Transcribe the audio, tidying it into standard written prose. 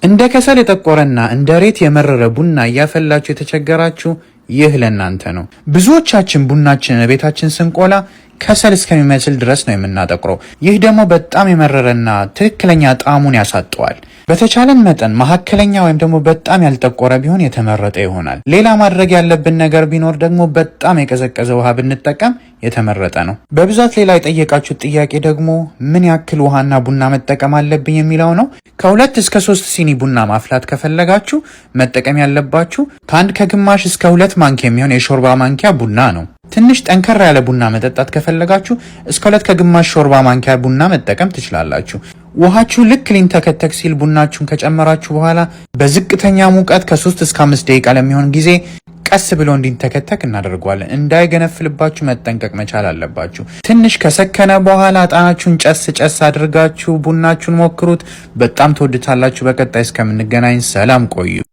እንደ ከሰል የጠቆረና እንደ ሬት የመረረ ቡና እያፈላችሁ የተቸገራችሁ ይህ ለእናንተ ነው። ብዙዎቻችን ቡናችንን ቤታችን ስንቆላ ከሰል እስከሚመስል ድረስ ነው የምናጠቁረው። ይህ ደግሞ በጣም የመረረና ትክክለኛ ጣዕሙን ያሳጠዋል። በተቻለን መጠን መካከለኛ ወይም ደግሞ በጣም ያልጠቆረ ቢሆን የተመረጠ ይሆናል። ሌላ ማድረግ ያለብን ነገር ቢኖር ደግሞ በጣም የቀዘቀዘ ውሃ ብንጠቀም የተመረጠ ነው። በብዛት ሌላ የጠየቃችሁት ጥያቄ ደግሞ ምን ያክል ውሃና ቡና መጠቀም አለብኝ የሚለው ነው። ከ2 እስከ 3 ሲኒ ቡና ማፍላት ከፈለጋችሁ መጠቀም ያለባችሁ ከ1 ከግማሽ እስከ 2 ማንኪያ የሚሆን የሾርባ ማንኪያ ቡና ነው። ትንሽ ጠንከር ያለ ቡና መጠጣት ከፈለጋችሁ እስከ 2 ከግማሽ ሾርባ ማንኪያ ቡና መጠቀም ትችላላችሁ። ውሃችሁ ልክ ሊንተከተክ ሲል ቡናችሁን ከጨመራችሁ በኋላ በዝቅተኛ ሙቀት ከ3 እስከ 5 ደቂቃ ለሚሆን ጊዜ ቀስ ብሎ እንዲንተከተክ እናደርገዋለን። እንዳይገነፍልባችሁ መጠንቀቅ መቻል አለባችሁ። ትንሽ ከሰከነ በኋላ እጣናችሁን ጨስ አድርጋችሁ ቡናችሁን ሞክሩት። በጣም ትወዱታላችሁ። በቀጣይ እስከምንገናኝ ሰላም ቆዩ።